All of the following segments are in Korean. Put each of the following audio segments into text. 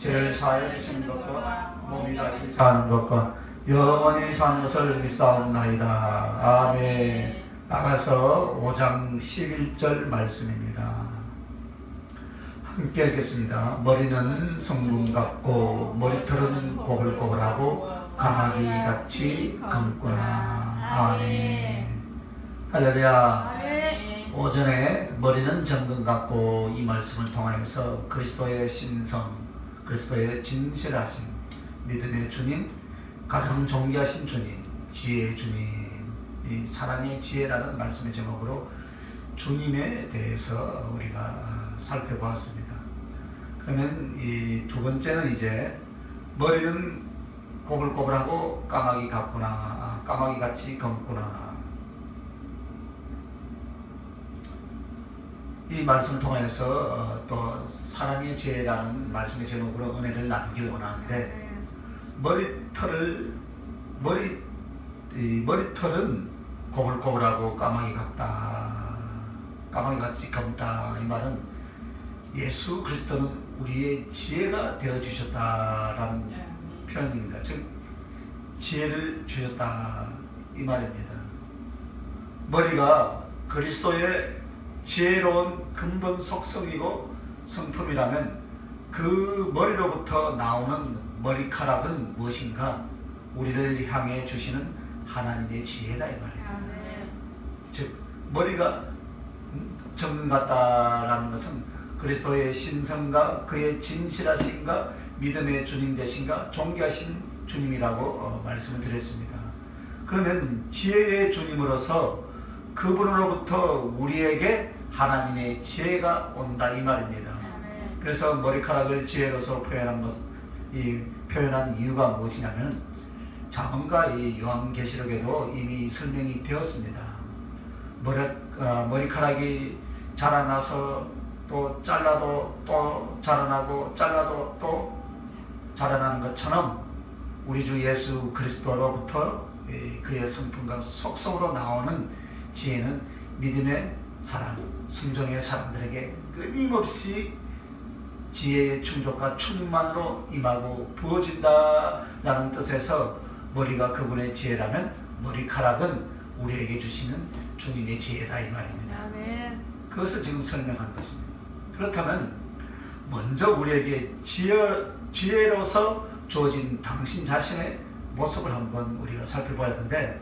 죄를 사하여 주시는 것과 몸이 다시 사는 것과 영원히 사는 것을 믿사옵나이다. 아멘. 나가서 5장 11절 말씀입니다. 함께 읽겠습니다. 머리는 성분 같고 머리털은 고글고글하고 까마귀 같이 검구나. 아멘. 할렐루야. 오전에 머리는 정금 같고 이 말씀을 통하여서 그리스도의 신성, 그리스도의 진실하신 믿음의 주님, 가장 존귀하신 주님, 지혜의 주님, 이 사랑의 지혜라는 말씀의 제목으로 주님에 대해서 우리가 살펴보았습니다. 그러면 이 두 번째는 이제 머리는 고글고글하고 까마귀 같구나, 까마귀 같이 검구나. 이 말씀을 통해서 또 사랑의 지혜라는 말씀의 제목으로 은혜를 나누길 원하는데, 머리털은 고글고글하고 까마귀 같다, 까마귀 같이 검다. 이 말은 예수 그리스도는 우리의 지혜가 되어 주셨다라는 표현입니다. 즉 지혜를 주셨다 이 말입니다. 머리가 그리스도의 지혜로운 근본 속성이고 성품이라면 그 머리로부터 나오는 머리카락은 무엇인가? 우리를 향해 주시는 하나님의 지혜다 이 말입니다. 즉 머리가 정금 같다라는 것은 그리스도의 신성과 그의 진실하신가, 믿음의 주님 되신가, 존귀하신 주님이라고 말씀을 드렸습니다. 그러면 지혜의 주님으로서 그분으로부터 우리에게 하나님의 지혜가 온다 이 말입니다. 그래서 머리카락을 지혜로서 표현한 이유가 무엇이냐면, 자문과 이 요한계시록에도 이미 설명이 되었습니다. 머리카락이 자라나서 또 잘라도 또 자라나고 잘라도 또 자라나는 것처럼 우리 주 예수 그리스도로부터 그의 성품과 속성으로 나오는 지혜는 믿음의 사람, 순종의 사람들에게 끊임없이 지혜의 충족과 충만으로 임하고 부어진다라는 뜻에서 머리가 그분의 지혜라면 머리카락은 우리에게 주시는 주님의 지혜다 이 말입니다. 아멘. 그것을 지금 설명하는 것입니다. 그렇다면 먼저 우리에게 지혜로서 주어진 당신 자신의 모습을 한번 우리가 살펴봐야 하는데,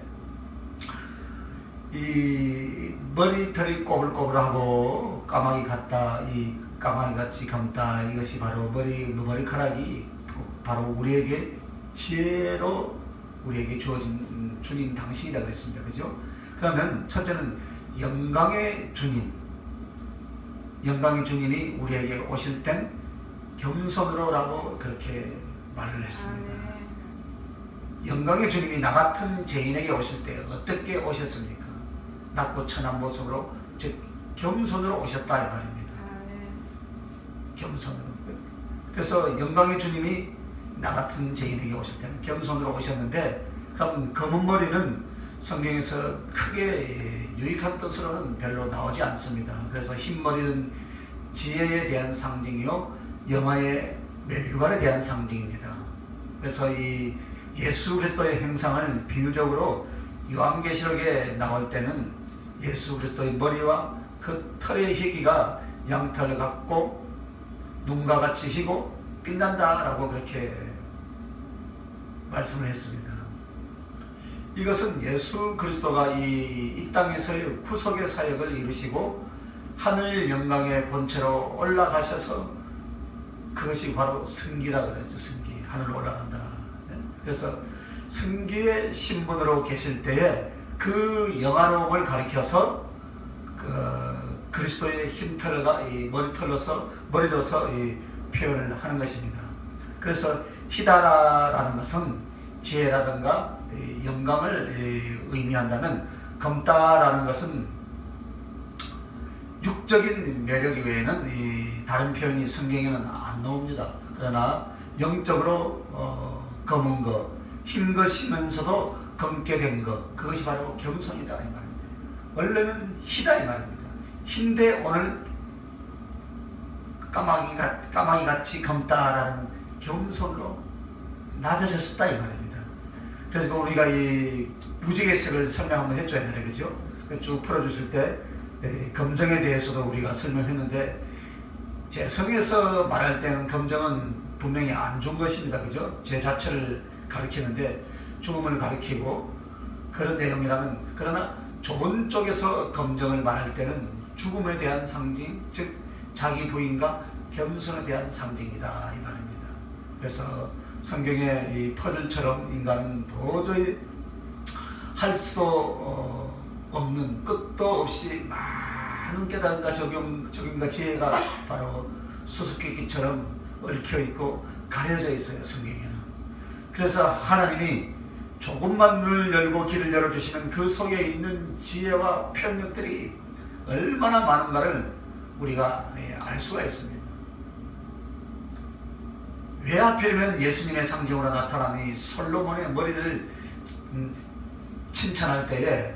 이 머리털이 꼬불꼬불하고 까마귀 같다, 이 까마귀같이 감다, 이것이 바로 머리카락이 바로 우리에게 지혜로 우리에게 주어진 주님 당신이라 그랬습니다. 그죠? 그러면 첫째는 영광의 주님, 영광의 주님이 우리에게 오실 땐 겸손으로라고 그렇게 말을 했습니다. 영광의 주님이 나 같은 죄인에게 오실 때 어떻게 오셨습니까? 낮고 천한 모습으로, 즉 겸손으로 오셨다 이 말입니다. 겸손으로. 그래서 영광의 주님이 나 같은 죄인에게 오실 때는 겸손으로 오셨는데, 그럼 검은 머리는 성경에서 크게 유익한 뜻으로는 별로 나오지 않습니다. 그래서 흰 머리는 지혜에 대한 상징이요, 영화의 멸관에 대한 상징입니다. 그래서 이 예수 그리스도의 형상을 비유적으로 요한계시록에 나올 때는 예수 그리스도의 머리와 그 털의 희기가 양털 같고 눈과 같이 희고 빛난다라고 그렇게 말씀을 했습니다. 이것은 예수 그리스도가 이 땅에서의 구속의 사역을 이루시고 하늘 영광의 본체로 올라가셔서, 그것이 바로 승기라 그러죠. 승기, 하늘로 올라간다. 그래서 승기의 신분으로 계실 때에 그 영화로움을 가리켜서 그리스도의 흰털과 이 머리로서 이 표현을 하는 것입니다. 그래서 히다라라는 것은 지혜라든가 영광을 의미한다면, 검다라는 것은 육적인 매력 외에는 다른 표현이 성경에는 안 나옵니다. 그러나 영적으로 검은 것, 흰 것이면서도 검게 된 것, 그것이 바로 겸손이다 이 말입니다. 원래는 희다 이 말입니다. 흰데 오늘 까마귀같이 검다라는 겸손으로 낮아졌다 이 말입니다. 그래서 우리가 이 부지계색을 설명 한번 했죠 옛날에, 그죠? 쭉 풀어주실 때 검정에 대해서도 우리가 설명했는데, 재성에서 말할 때는 검정은 분명히 안 좋은 것입니다, 그죠? 제 자체를 가리키는데 죽음을 가리키고 그런 내용이라면, 그러나 좋은 쪽에서 검정을 말할 때는 죽음에 대한 상징, 즉 자기 부인과 겸손에 대한 상징이다 이 말입니다. 그래서 성경의 이 퍼즐처럼 인간은 도저히 할 수도 없는, 끝도 없이 많은 깨달음과 적용과 지혜가 바로 수수께끼처럼 얽혀 있고 가려져 있어요, 성경에는. 그래서 하나님이 조금만 눈을 열고 길을 열어주시는 그 속에 있는 지혜와 편력들이 얼마나 많은가를 우리가 알 수가 있습니다. 왜 하필이면 예수님의 상징으로 나타난 이 솔로몬의 머리를 칭찬할 때에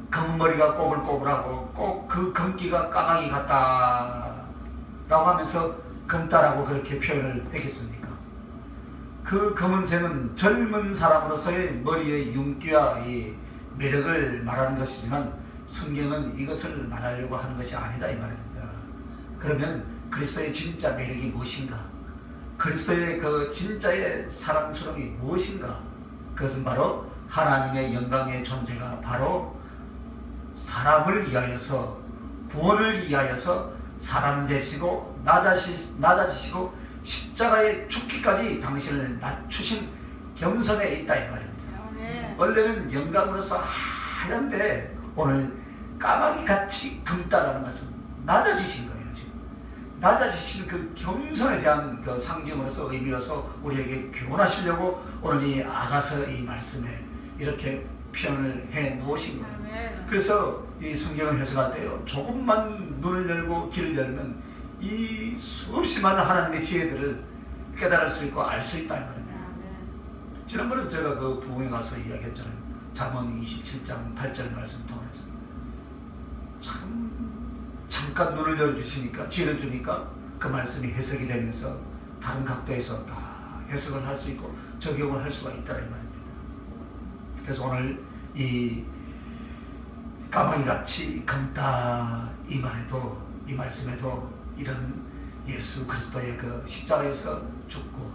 검은 머리가 꼬불꼬불하고 꼭 그 검기가 까마귀 같다라고 하면서 검다라고 그렇게 표현을 했겠습니까? 그 검은색은 젊은 사람으로서의 머리의 윤기와 이 매력을 말하는 것이지만, 성경은 이것을 말하려고 하는 것이 아니다 이 말입니다. 그러면 그리스도의 진짜 매력이 무엇인가? 그리스도의 그 진짜의 사랑스러움이 무엇인가? 그것은 바로 하나님의 영광의 존재가 바로 사람을 위하여서, 구원을 위하여서 사람 되시고 낮아지시고 십자가에 죽기까지 당신을 낮추신 겸손에 있다 이 말입니다. 원래는 영광으로서 하얀데 오늘 까마귀같이 검다라는 것은 낮아지신 거예요. 지금 낮아지신 그 겸손에 대한 그 상징으로서, 의미로서 우리에게 교훈하시려고 오늘 이 아가서 이 말씀에 이렇게 표현을 해 놓으신 거예요. 그래서 이 성경을 해석할 때요, 조금만 눈을 열고 길을 열면 이 수없이 많은 하나님의 지혜들을 깨달을 수 있고 알 수 있다 이 말입니다. 지난번에 제가 그 부흥에 가서 이야기했잖아요. 잠언 27장 8절 말씀 통해서 잠깐 눈을 열어주시니까, 지혜를 주니까 그 말씀이 해석이 되면서 다른 각도에서 다 해석을 할 수 있고 적용을 할 수가 있다 이 말입니다. 그래서 오늘 이 까마귀같이 검다 이 말에도, 이 말씀에도 이런 예수 그리스도의 그 십자가에서 죽고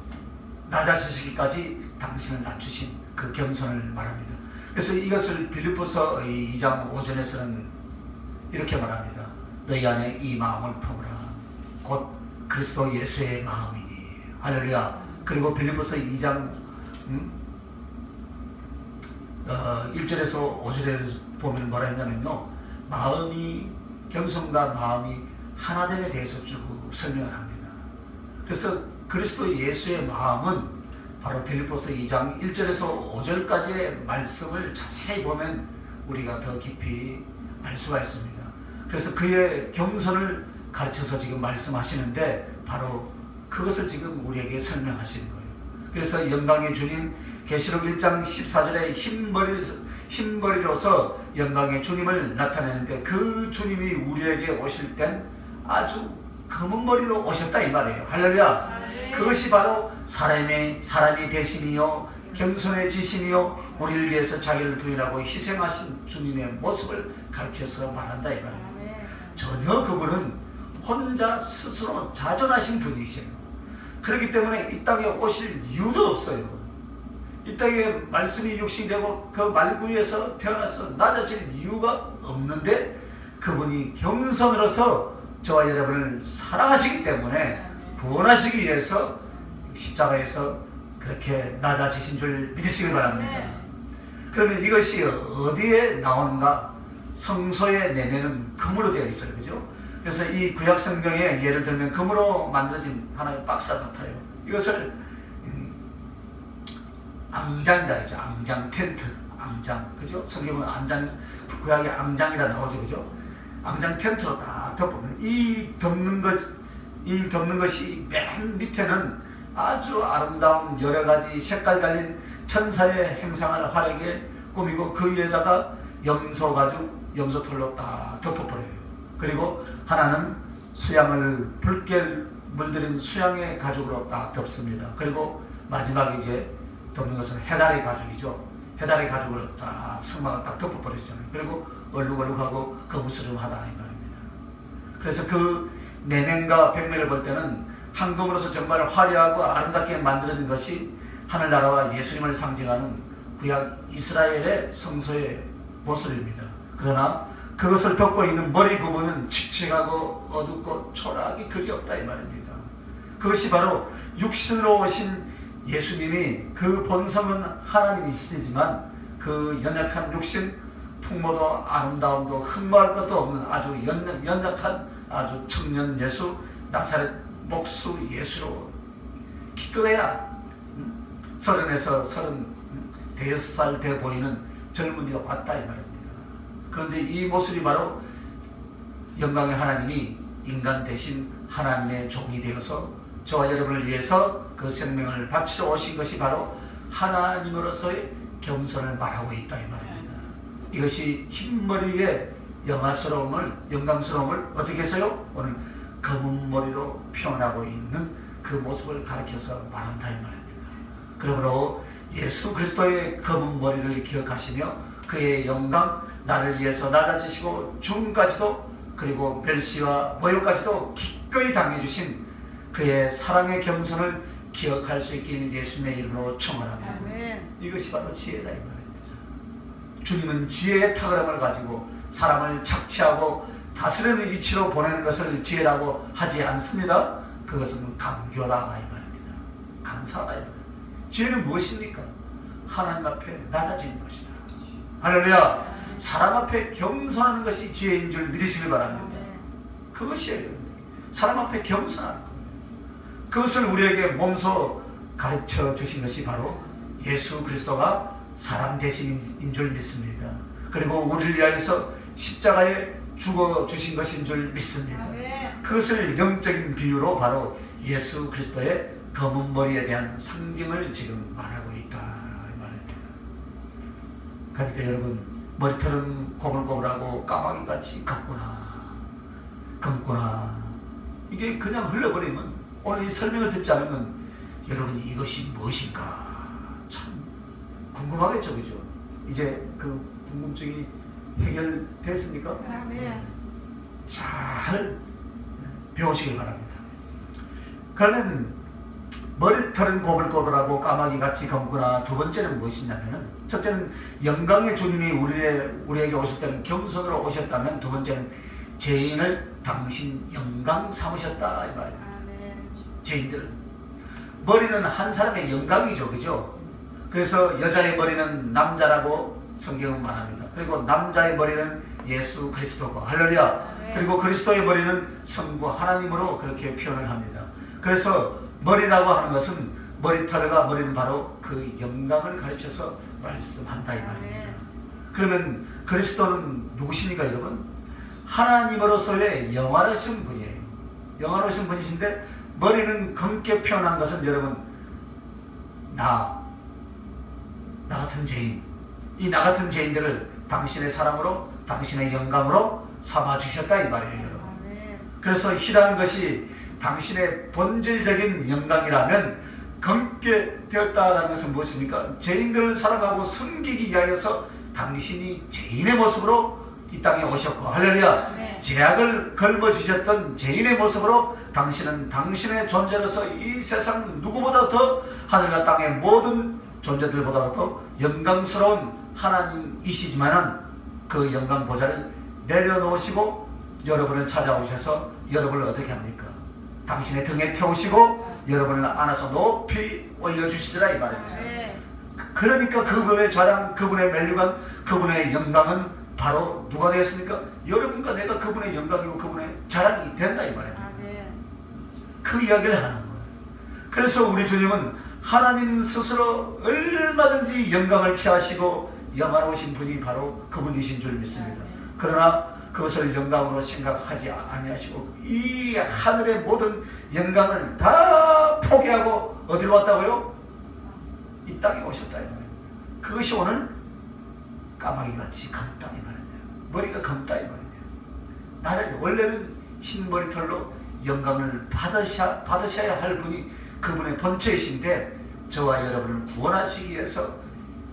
낮아지시기까지 당신을 낮추신 그 겸손을 말합니다. 그래서 이것을 빌립보서 2장 5절에서는 이렇게 말합니다. 너희 안에 이 마음을 품으라. 곧 그리스도 예수의 마음이니. 할렐루야. 그리고 빌립보서 2장 1절에서 5절에 보면 뭐라 했냐면요, 마음이, 겸손과 마음이 하나됨에 대해서 쭉 설명을 합니다. 그래서 그리스도 예수의 마음은 바로 빌립보서 2장 1절에서 5절까지의 말씀을 자세히 보면 우리가 더 깊이 알 수가 있습니다. 그래서 그의 겸손을 가르쳐서 지금 말씀하시는데 바로 그것을 지금 우리에게 설명하시는 거예요. 그래서 영광의 주님, 계시록 1장 14절에 흰머리로서 영광의 주님을 나타내는데, 그 주님이 우리에게 오실 땐 아주 검은 머리로 오셨다 이 말이에요. 할렐루야. 그것이 바로 사람이 되심이요 겸손해지심이요 우리를 위해서 자기를 부인하고 희생하신 주님의 모습을 가르쳐서 말한다 이 말입니다. 전혀 그분은 혼자 스스로 자존하신 분이세요. 그렇기 때문에 이 땅에 오실 이유도 없어요. 이 땅에 말씀이 육신되고 그 말구에서 태어나서 낮아질 이유가 없는데, 그분이 겸손으로서 저와 여러분을 사랑하시기 때문에 구원하시기 위해서 십자가에서 그렇게 낮아지신 줄 믿으시길 바랍니다. 그러면 이것이 어디에 나오는가? 성소의 내면은 금으로 되어 있어요. 그죠? 그래서 이 구약 성경에 예를 들면 금으로 만들어진 하나의 박스 같아요. 이것을 앙장이라 하죠. 앙장 텐트, 앙장, 그죠? 성경은 앙장, 구약에 앙장이라 나오죠, 그죠? 앙장 텐트로 다 덮으면 이 덮는 것이 맨 밑에는 아주 아름다운 여러 가지 색깔 달린 천사의 행상을 화려하게 꾸미고 그 위에다가 염소 가죽, 염소털로 다 덮어버려요. 그리고 하나는 수양을 붉게 물들인 수양의 가죽으로 딱 덮습니다. 그리고 마지막에 이제 덮는 것은 해달의 가죽이죠. 해달의 가죽으로 딱 성막을 딱 덮어버렸잖아요. 그리고 얼룩얼룩하고 거무스름하다 이 말입니다. 그래서 그 내면과 벽면을 볼 때는 황금으로서 정말 화려하고 아름답게 만들어진 것이 하늘나라와 예수님을 상징하는 구약 이스라엘의 성소의 모습입니다. 그러나 그것을 덮고 있는 머리 부분은 칙칙하고 어둡고 초라하기 그지없다 이 말입니다. 그것이 바로 육신으로 오신 예수님이 그 본성은 하나님이시지만 그 연약한 육신, 풍모도 아름다움도 흠모할 것도 없는 아주 연약한 아주 청년 예수, 나사렛 목수 예수로 기껏해야 30에서 35살 돼 보이는 젊은이가 왔다 이 말입니다. 그런데 이 모습이 바로 영광의 하나님이 인간 대신 하나님의 종이 되어서 저와 여러분을 위해서 그 생명을 바치러 오신 것이 바로 하나님으로서의 겸손을 말하고 있다 이 말입니다. 이것이 흰머리의 영광스러움을 어떻게 해서요? 오늘 검은 머리로 표현하고 있는 그 모습을 가리켜서 말한다 이 말입니다. 그러므로 예수 그리스도의 검은 머리를 기억하시며 그의 영광, 나를 위해서 낮아지시고 죽음까지도 그리고 멸시와 모욕까지도 기꺼이 당해주신 그의 사랑의 겸손을 기억할 수 있길 예수님의 이름으로 축원합니다. 이것이 바로 지혜다 이 말입니다. 주님은 지혜의 탁월함을 가지고 사람을 착취하고 다스리는 위치로 보내는 것을 지혜라고 하지 않습니다. 그것은 강교다 이 말입니다. 간사하다 이 말입니다. 지혜는 무엇입니까? 하나님 앞에 낮아지는 것이다. 할렐루야. 사람 앞에 겸손하는 것이 지혜인 줄 믿으시길 바랍니다. 그것이에요. 사람 앞에 겸손하는 거예요. 그것을 우리에게 몸소 가르쳐 주신 것이 바로 예수 그리스도가 사람 대신인 줄 믿습니다. 그리고 우리를 위하여서 십자가에 죽어 주신 것인 줄 믿습니다. 그것을 영적인 비유로 바로 예수 그리스도의 검은 머리에 대한 상징을 지금 말하고 있다 이 말입니다. 그러니까 여러분, 머리털은 고물고물하고 까마귀같이 검구나 이게 그냥 흘러버리면, 오늘 이 설명을 듣지 않으면 여러분이 이것이 무엇인가 참 궁금하겠죠, 그죠? 이제 그 궁금증이 해결됐습니까? 네. 잘 배우시길 바랍니다. 그러면 머리털은 고불고불하고 까마귀같이 검구나, 두 번째는 무엇이냐면은, 첫째는 영광의 주님이 우리에게 오실 때는 겸손으로 오셨다면, 두 번째는 죄인을 당신 영광 삼으셨다 이 말이에요. 죄인들, 머리는 한 사람의 영광이죠, 그죠? 그래서 여자의 머리는 남자라고 성경은 말합니다. 그리고 남자의 머리는 예수 그리스도고, 할렐루야. 그리고 그리스도의 머리는 성부 하나님으로 그렇게 표현을 합니다. 그래서 머리라고 하는 것은, 머리는 바로 그 영광을 가르쳐서 말씀한다 이 말입니다. 그러면 그리스도는 누구십니까 여러분? 하나님으로서의 영화로우신 분이에요. 영화로우신 분이신데, 머리는 검게 표현한 것은 여러분, 나 같은 죄인, 이 나 같은 죄인들을 당신의 사랑으로, 당신의 영광으로 삼아주셨다 이 말이에요 여러분. 그래서 희라는 것이 당신의 본질적인 영광이라면, 검게 되었다는 것은 무엇입니까? 죄인들을 사랑하고 섬기기 위하여서 당신이 죄인의 모습으로 이 땅에 오셨고, 할렐루야. 죄악을 걸머지셨던 죄인의 모습으로 당신은 당신의 존재로서 이 세상 누구보다 더, 하늘과 땅의 모든 존재들보다 더 영광스러운 하나님이시지만은, 그 영광 보좌를 내려놓으시고 여러분을 찾아오셔서 여러분을 어떻게 합니까? 당신의 등에 태우시고 여러분을 안아서 높이 올려주시더라 이 말입니다. 그러니까 그분의 자랑, 그분의 멜류관, 그분의 영광은 바로 누가 되었습니까? 여러분과 내가 그분의 영광이고 그분의 자랑이 된다 이 말입니다. 그 이야기를 하는 거예요. 그래서 우리 주님은 하나님 스스로 얼마든지 영광을 취하시고 영화로우신 분이 바로 그분이신 줄 믿습니다. 그러나 그것을 영광으로 생각하지 아니하시고 이 하늘의 모든 영광을 다 포기하고 어디로 왔다고요? 이 땅에 오셨다 이 말입니다. 그것이 오늘 까마귀같이 검다 이 말이에요. 머리가 검다 이 말이에요. 나를 원래는 흰 머리털로 영광을 받으셔야 할 분이 그분의 본체이신데 저와 여러분을 구원하시기 위해서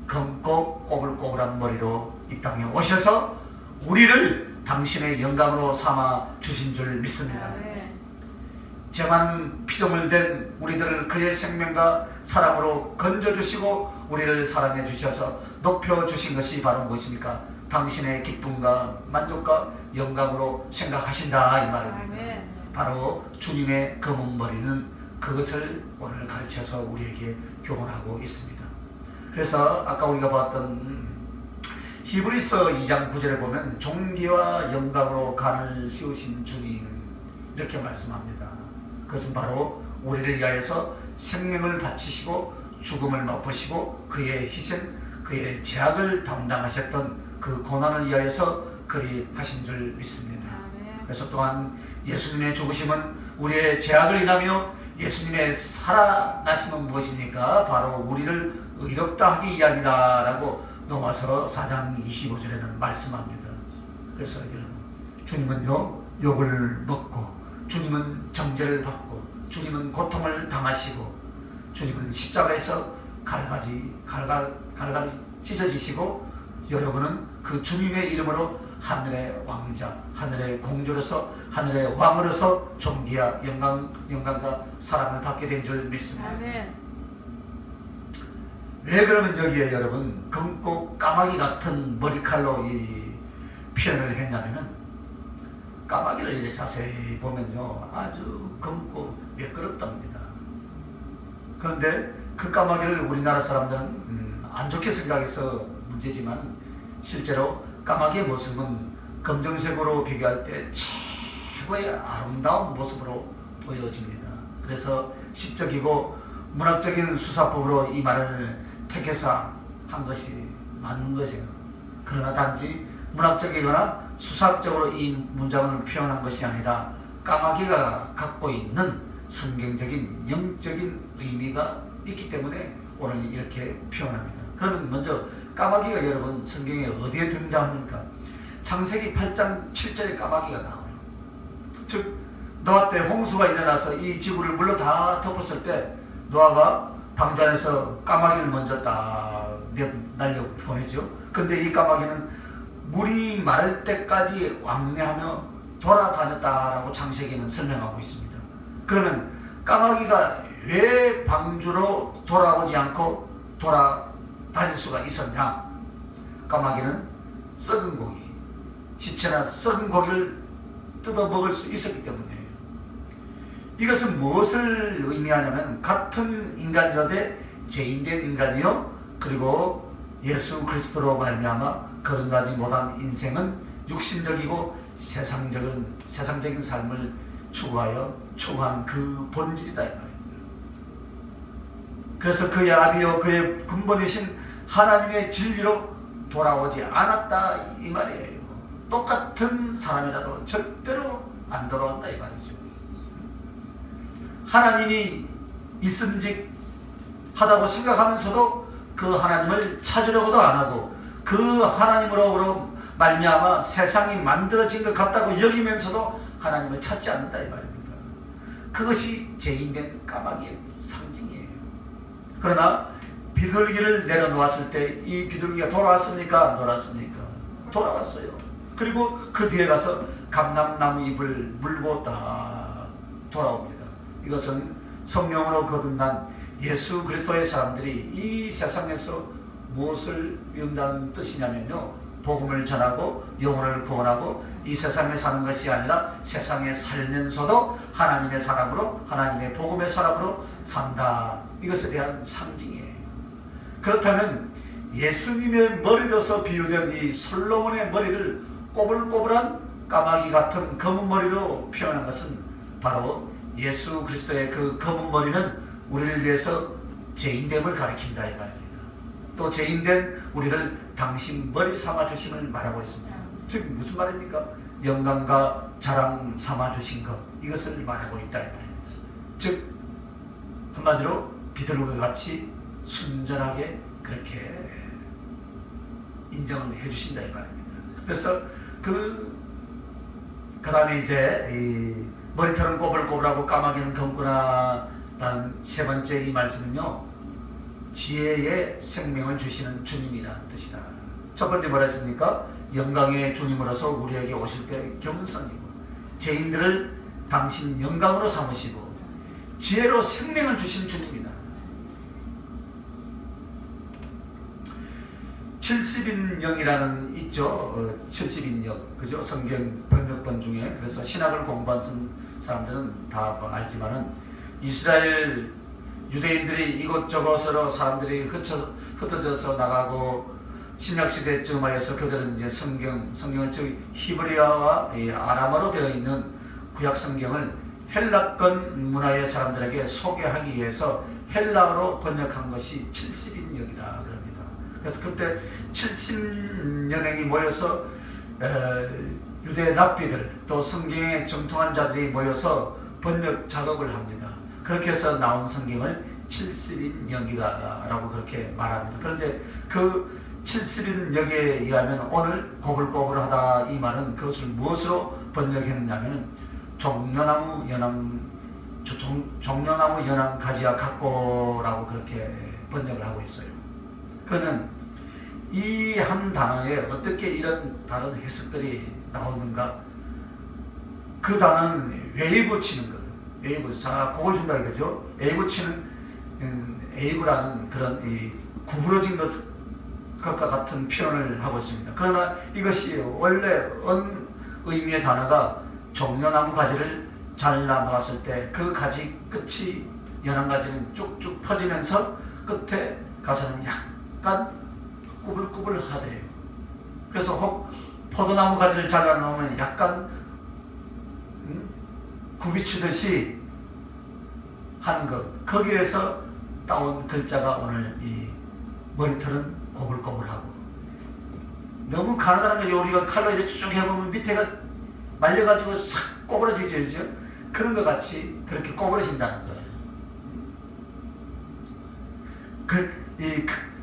검고 꼬불꼬불한 머리로 이 땅에 오셔서 우리를 당신의 영광으로 삼아 주신 줄 믿습니다. 죄만 피조물 된 우리들을 그의 생명과 사랑으로 건져주시고 우리를 사랑해 주셔서 높여주신 것이 바로 무엇입니까? 당신의 기쁨과 만족과 영광으로 생각하신다 이 말입니다. 바로 주님의 검은 머리는 그것을 오늘 가르쳐서 우리에게 교훈하고 있습니다. 그래서 아까 우리가 봤던 히브리서 2장 9절에 보면 존귀와 영광으로 간을 씌우신 주님 이렇게 말씀합니다. 그것은 바로 우리를 위하여서 생명을 바치시고 죽음을 맛보시고 그의 희생, 그의 제약을 담당하셨던 그 고난을 위하여서 그리 하신 줄 믿습니다. 그래서 또한 예수님의 죽으심은 우리의 제약을 인하며 예수님의 살아나심은 무엇입니까? 바로 우리를 의롭다 하기 위함이다 라고 로마서 4장 25절에는 말씀합니다. 그래서 여러분, 주님은요 욕을 먹고 주님은 정죄를 받고 주님은 고통을 당하시고 주님은 십자가에서 갈갈이 찢어지시고 여러분은 그 주님의 이름으로 하늘의 왕자, 하늘의 공주로서 하늘의 왕으로서 존귀와 영광과 사랑을 받게 된 줄 믿습니다. 왜 그러면 여기에 여러분 검고 까마귀 같은 머리칼로 이 표현을 했냐면은 까마귀를 이렇게 자세히 보면요 아주 검고 매끄럽답니다. 그런데 그 까마귀를 우리나라 사람들은 안 좋게 생각해서 문제지만 실제로 까마귀의 모습은 검정색으로 비교할 때 최고의 아름다운 모습으로 보여집니다. 그래서 시적이고 문학적인 수사법으로 이 말을 택해서 한 것이 맞는 것이에요. 그러나 단지 문학적이거나 수사적으로 이 문장을 표현한 것이 아니라 까마귀가 갖고 있는 성경적인 영적인 의미가 있기 때문에 오늘 이렇게 표현합니다. 그러면 먼저 까마귀가 여러분 성경에 어디에 등장합니까? 창세기 8장 7절에 까마귀가 나와요. 즉 노아 때 홍수가 일어나서 이 지구를 물로 다 덮었을 때 노아가 방주 안에서 까마귀를 먼저 딱 날려 보내죠. 근데 이 까마귀는 물이 마를 때까지 왕래하며 돌아다녔다라고 창세기는 설명하고 있습니다. 그러면 까마귀가 왜 방주로 돌아오지 않고 돌아다닐 수가 있었냐? 까마귀는 썩은 고기, 시체나 썩은 고기를 뜯어 먹을 수 있었기 때문이에요. 이것은 무엇을 의미하냐면 같은 인간이라되 죄인된 인간이요 그리고 예수 그리스도로 말미암아 거듭나지 못한 인생은 육신적이고 세상적인 삶을 추구하여 초한 그 본질이다 이 말입니다. 그래서 그의 아비요 그의 근본이신 하나님의 진리로 돌아오지 않았다 이 말이에요. 똑같은 사람이라도 절대로 안 돌아온다 이 말이죠. 하나님이 있음직 하다고 생각하면서도 그 하나님을 찾으려고도 안 하고 그 하나님으로 말미암아 세상이 만들어진 것 같다고 여기면서도 하나님을 찾지 않는다 이 말입니다. 그것이 죄인된 까마귀의 상징이에요. 그러나 비둘기를 내려놓았을 때 이 비둘기가 돌아왔습니까? 안 돌아왔습니까? 돌아왔어요. 그리고 그 뒤에 가서 감람나무 잎을 물고 다 돌아옵니다. 이것은 성령으로 거듭난 예수 그리스도의 사람들이 이 세상에서 무엇을 이룬다는 뜻이냐면요 복음을 전하고 영혼을 구원하고 이 세상에 사는 것이 아니라 세상에 살면서도 하나님의 사람으로 하나님의 복음의 사람으로 산다. 이것에 대한 상징이에요. 그렇다면 예수님의 머리로서 비유된 이 솔로몬의 머리를 꼬불꼬불한 까마귀 같은 검은 머리로 표현한 것은 바로 예수 그리스도의 그 검은 머리는 우리를 위해서 죄인됨을 가리킨다 이 말입니다. 또 죄인된 우리를 당신 머리 삼아 주심을 말하고 있습니다. 즉 무슨 말입니까? 영광과 자랑 삼아 주신 것 이것을 말하고 있다 이 말입니다. 즉 한마디로 비둘기 같이 순전하게 그렇게 인정을 해주신다 이 말입니다. 그래서 그 다음에 이제 머리털은 꼬불꼬불하고 까마귀는 검구나라는 세 번째 이 말씀은요, 지혜의 생명을 주시는 주님이라는 뜻이다. 첫 번째 뭐라 했습니까? 영광의 주님으로서 우리에게 오실 때 겸손이고, 죄인들을 당신 영광으로 삼으시고, 지혜로 생명을 주신 주님이다. 70인역이라는 있죠. 70인역, 그죠? 성경 번역본 중에. 그래서 신학을 공부한 사람들은 다 알지만은, 이스라엘 유대인들이 이곳저곳으로 사람들이 흩어져서 나가고 신약시대쯤 하여서 그들은 이제 성경을 즉 히브리어와 아람어로 되어 있는 구약 성경을 헬라권 문화의 사람들에게 소개하기 위해서 헬라어로 번역한 것이 70인역이라 그럽니다. 그래서 그때 70여 명이 모여서 유대 랍비들 또 성경에 정통한 자들이 모여서 번역 작업을 합니다. 그렇게 해서 나온 성경을 70인역이다라고 그렇게 말합니다. 그런데 그 70인역에 의하면 오늘 꼬불꼬불하다 이 말은 그것을 무엇으로 번역했느냐면 종려나무 연한 가지와 같고라고 그렇게 번역을 하고 있어요. 그러면 이 한 단어에 어떻게 이런 다른 해석들이 나오는가? 그 단어는 웨이브 치는 거. 웨이브, 자, 곡을 준다 이거죠. 웨이브 치는 웨이브라는 그런 이 구부러진 것과 같은 표현을 하고 있습니다. 그러나 이것이 원래 의미의 단어가 종려나무 가지를 잘라 놓았을 때 그 가지 끝이 연한 가지는 쭉쭉 퍼지면서 끝에 가서는 약간 꾸불꾸불하대요. 그래서 혹 포도나무 가지를 잘라 놓으면 약간 굽이치듯이 하는 것, 거기에서 따온 글자가 오늘 이 머리털은 꼬불꼬불하고, 너무 가느다란 게 우리가 칼로 이렇게 쭉 해보면 밑에가 말려가지고 싹 꼬부러지죠. 그런 것 같이 그렇게 꼬부러진다는 거예요.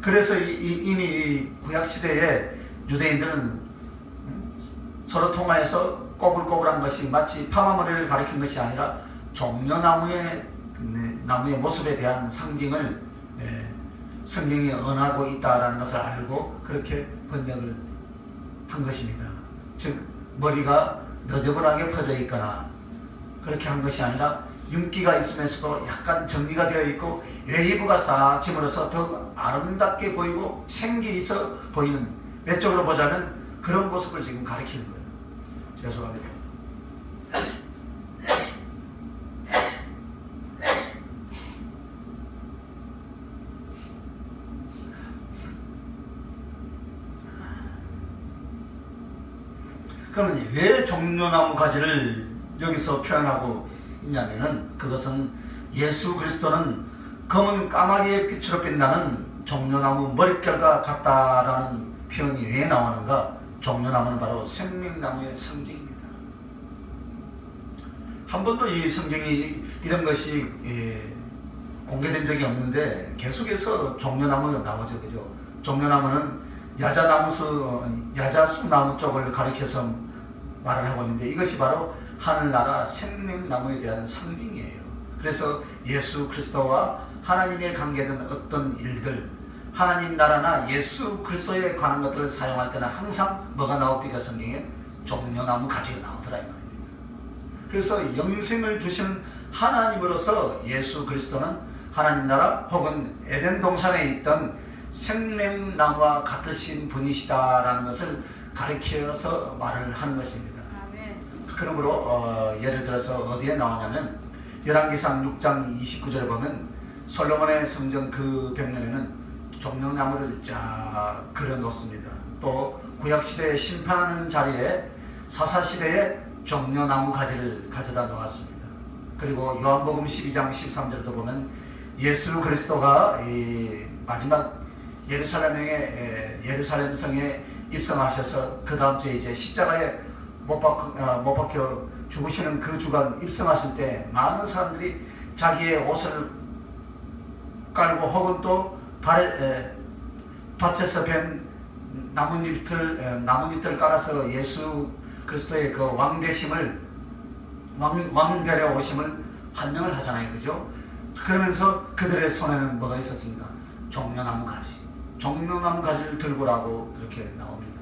그래서 이미 이 구약시대에 유대인들은 서로 통하여서 꼬불꼬불한 것이 마치 파마머리를 가리킨 것이 아니라 종려나무의 모습에 대한 상징을 성경이 언하고 있다는 것을 알고 그렇게 번역을 한 것입니다. 즉 머리가 너저분하게 퍼져 있거나 그렇게 한 것이 아니라 윤기가 있으면서도 약간 정리가 되어 있고 웨이브가 싹 침으로써 더 아름답게 보이고 생기 있어 보이는, 외적으로 보자면 그런 모습을 지금 가리키는 거예요. 죄송합니다. 그러면 왜 종려나무 가지를 여기서 표현하고 있냐면은, 그것은 예수 그리스도는 검은 까마귀의 빛으로 빛나는 종려나무 머릿결과 같다라는 표현이 왜 나오는가? 종려나무는 바로 생명나무의 상징입니다. 한 번도 이 성경이 이런 것이 공개된 적이 없는데 계속해서 종려나무가 나오죠, 그죠? 종려나무는 야자수나무 쪽을 가리켜서 말을 하고 있는데, 이것이 바로 하늘나라 생명나무에 대한 상징이에요. 그래서 예수 그리스도와 하나님에 관계된 어떤 일들, 하나님 나라나 예수 그리스도에 관한 것들을 사용할 때는 항상 뭐가 나옵니까? 성경에 종려나무 가지가 나오더라 이 말입니다. 그래서 영생을 주시는 하나님으로서 예수 그리스도는 하나님 나라 혹은 에덴 동산에 있던 생명나무와 같으신 분이시다라는 것을 가리켜서 말을 하는 것입니다. 그러므로 예를 들어서 어디에 나오냐면 열왕기상 6장 29절에 보면 솔로몬의 성전 그 벽면에는 종려나무를 쫙 그려놓습니다. 또 구약시대에 심판하는 자리에 사사시대에 종려나무 가지를 가져다 놓았습니다. 그리고 요한복음 12장 13절도 보면 예수 그리스도가 이 마지막 예루살렘 성에 입성하셔서 그 다음 주에 이제 십자가에 못 박혀 죽으시는 그 주간 입성하실 때 많은 사람들이 자기의 옷을 깔고 혹은 또 밭에서 벤 나뭇잎들 깔아서 예수 그리스도의 그 왕되심을 왕 데려오심을 환영을 하잖아요. 그죠? 그러면서 그들의 손에는 뭐가 있었습니까? 종려나무 가지. 종려나무 가지를 들고라고 그렇게 나옵니다.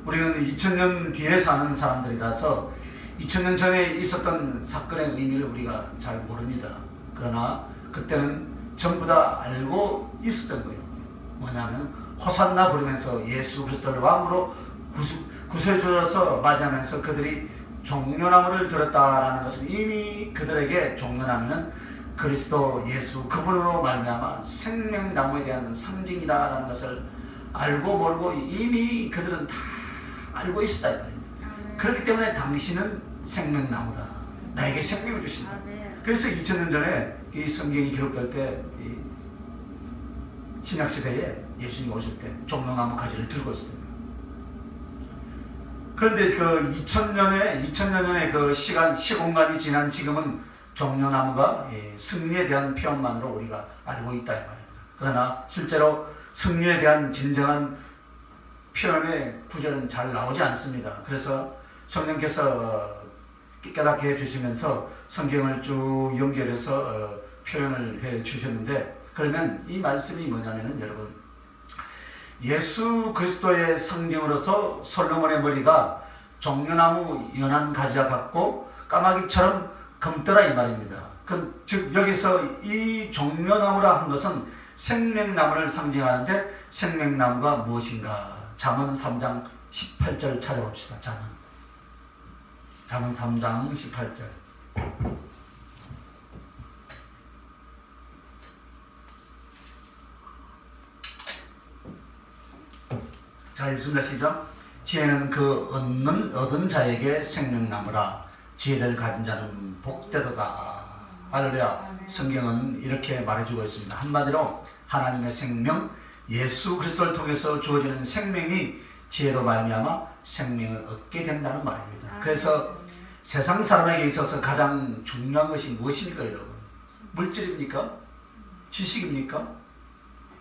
우리는 2000년 뒤에 사는 사람들이라서 2000년 전에 있었던 사건의 의미를 우리가 잘 모릅니다. 그러나 그때는 전부 다 알고 있었던 거예요. 뭐냐면 호산나 부르면서 예수 그리스도를 왕으로 구세주로서 맞이하면서 그들이 종려나무를 들었다라는 것은 이미 그들에게 종려나무는 그리스도 예수 그분으로 말미암아 생명나무에 대한 상징이다라는 것을 알고 모르고 이미 그들은 다 알고 있었다 이 말입니다. 그렇기 때문에 당신은 생명나무다. 나에게 생명을 주신다. 그래서 2000년 전에 이 성경이 기록될 때 이 신약시대에 예수님이 오실 때 종려나무 가지를 들고 있었습니다. 그런데 그 2000년의 그 시공간이 지난 지금은 종려나무가 승리에 대한 표현만으로 우리가 알고 있다 이 말입니다. 그러나 실제로 승리에 대한 진정한 표현의 구절은 잘 나오지 않습니다. 그래서 성령께서 깨닫게 해주시면서 성경을 쭉 연결해서 표현을 해 주셨는데, 그러면 이 말씀이 뭐냐면은 여러분, 예수 그리스도의 상징으로서 솔로몬의 머리가 종려나무 연한 가지와 같고 까마귀처럼 검더라 이 말입니다. 그럼 즉 여기서 이 종려나무라 한 것은 생명나무를 상징하는데 생명나무가 무엇인가? 잠언 3장 18절 찾아봅시다. 잠언 3장 18절. 자, 읽습니다. 시작. 지혜는 그 얻은 자에게 생명나무라. 지혜를 가진 자는 복되도다. 할렐루야. 성경은 이렇게 말해주고 있습니다. 한마디로 하나님의 생명, 예수 그리스도를 통해서 주어지는 생명이 지혜로 말미암아 생명을 얻게 된다는 말입니다. 그래서 세상 사람에게 있어서 가장 중요한 것이 무엇입니까, 여러분? 물질입니까? 지식입니까?